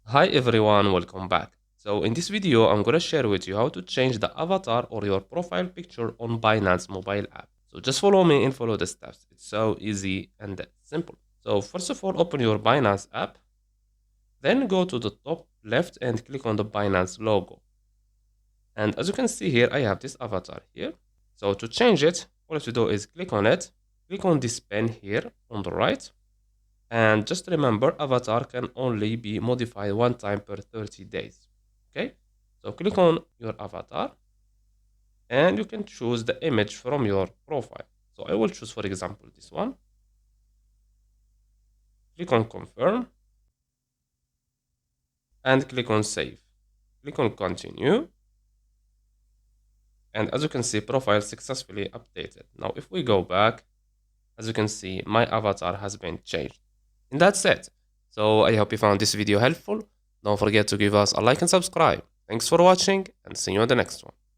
Hi everyone, welcome back. So in this video, I'm gonna share with you how to change the avatar or your profile picture on Binance mobile app. So just follow me and follow the steps. It's so easy and simple. So first of all, open your Binance app, then go to the top left and click on the Binance logo. And as you can see here, I have this avatar here. So to change it, all you have to do is click on it, click on this pen here on the right, and just remember, avatar can only be modified one time per 30 days. Okay, so click on your avatar and you can choose the image from your profile. So I will choose, for example, this one. Click on confirm and click on save. Click on continue. And as you can see, profile successfully updated. Now, if we go back, as you can see, my avatar has been changed. And that's it. So I hope you found this video helpful. Don't forget to give us a like and subscribe. Thanks for watching and see you on the next one.